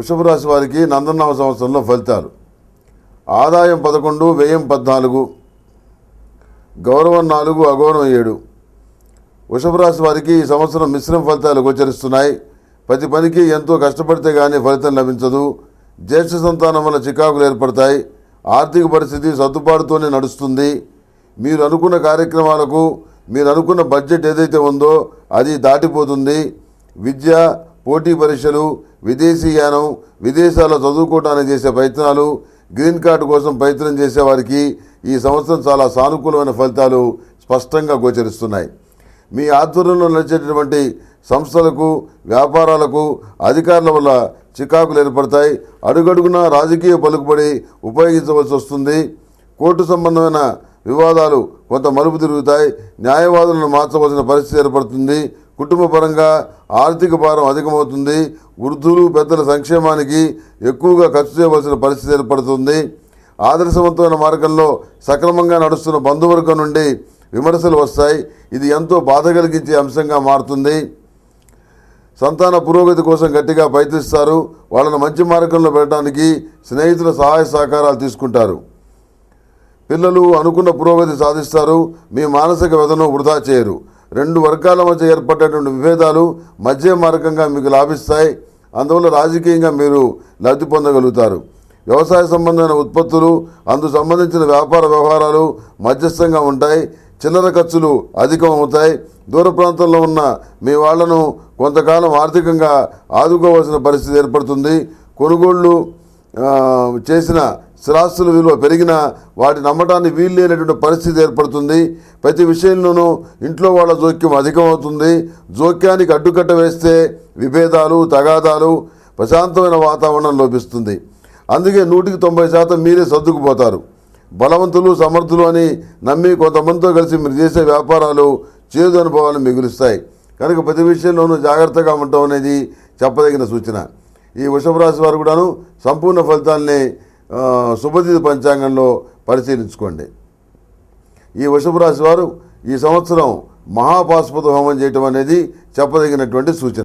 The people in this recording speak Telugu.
వృషభ రాశి వారికి నందనవ సంవత్సరంలో ఫలితాలు. ఆదాయం 11, వ్యయం 14, గౌరవం 4, అగౌరవం 7. వృషభ రాశి వారికి ఈ సంవత్సరం మిశ్రమ ఫలితాలు గోచరిస్తున్నాయి. ప్రతి పనికి ఎంతో కష్టపడితే కానీ ఫలితం లభించదు. జ్యేష్ఠ సంతానం వల్ల చికాకులు ఏర్పడతాయి. ఆర్థిక పరిస్థితి సర్దుబాటుతోనే నడుస్తుంది. మీరు అనుకున్న కార్యక్రమాలకు మీరు అనుకున్న బడ్జెట్ ఏదైతే ఉందో అది దాటిపోతుంది. విద్య, పోటీ పరీక్షలు, విదేశీయానం, విదేశాల్లో చదువుకోవడానికి చేసే ప్రయత్నాలు, గ్రీన్ కార్డు కోసం ప్రయత్నం చేసేవారికి ఈ సంవత్సరం చాలా సానుకూలమైన ఫలితాలు స్పష్టంగా గోచరిస్తున్నాయి. మీ ఆధ్వర్యంలో నడిచేటటువంటి సంస్థలకు, వ్యాపారాలకు అధికారుల వల్ల చికాకులు ఏర్పడతాయి. అడుగడుగునా రాజకీయ పలుకుబడి ఉపయోగించవలసి వస్తుంది. కోర్టు సంబంధమైన వివాదాలు కొంత మలుపు తిరుగుతాయి. న్యాయవాదులను మార్చవలసిన పరిస్థితి ఏర్పడుతుంది. కుటుంబ పరంగా ఆర్థిక భారం అధికమవుతుంది. వృద్ధులు, పెద్దల సంక్షేమానికి ఎక్కువగా ఖర్చు చేయవలసిన పరిస్థితి ఏర్పడుతుంది. ఆదర్శవంతమైన మార్గంలో సక్రమంగా నడుస్తున్న బంధువర్గం నుండి విమర్శలు వస్తాయి. ఇది ఎంతో బాధ కలిగించే అంశంగా మారుతుంది. సంతాన పురోగతి కోసం గట్టిగా ప్రయత్నిస్తారు. వాళ్ళను మంచి మార్గంలో పెట్టడానికి స్నేహితుల సహాయ సహకారాలు తీసుకుంటారు. పిల్లలు అనుకున్న పురోగతి సాధిస్తారు. మీ మానసిక వ్యధను వృధా చేయరు. రెండు వర్గాల మధ్య ఏర్పడేటువంటి విభేదాలు మధ్య మార్గంగా మీకు లాభిస్తాయి. అందువల్ల రాజకీయంగా మీరు లబ్ధి పొందగలుగుతారు. వ్యవసాయ సంబంధమైన ఉత్పత్తులు, అందుకు సంబంధించిన వ్యాపార వ్యవహారాలు మధ్యస్థంగా ఉంటాయి. చిల్లర ఖర్చులు అధికమవుతాయి. దూర ప్రాంతంలో ఉన్న మీ వాళ్లను కొంతకాలం ఆర్థికంగా ఆదుకోవాల్సిన పరిస్థితి ఏర్పడుతుంది. కొనుగోళ్లు చేసిన స్థిరాస్తుల విలువ పెరిగినా వాటి నమ్మటాన్ని వీలు లేనటువంటి పరిస్థితి ఏర్పడుతుంది. ప్రతి విషయంలోనూ ఇంట్లో వాళ్ళ జోక్యం అధికమవుతుంది. జోక్యానికి అడ్డుకట్ట వేస్తే విభేదాలు, తగాదాలు, ప్రశాంతమైన వాతావరణం లోపిస్తుంది. అందుకే 100% మీరే సర్దుకుపోతారు. బలవంతులు, సమర్థులు అని నమ్మి కొంతమందితో కలిసి మీరు చేసే వ్యాపారాలు చేదు అనుభవాలు మిగులుస్తాయి. కనుక ప్రతి విషయంలోనూ జాగ్రత్తగా ఉండటం అనేది చెప్పదగిన సూచన. ఈ వృషభ రాశి వారు కూడాను సంపూర్ణ ఫలితాలని శుభతిథి పంచాంగంలో పరిశీలించుకోండి. ఈ వృషభ రాశి వారు ఈ సంవత్సరం మహాపాశుపత హోమం చేయటం అనేది చెప్పదగినటువంటి సూచన.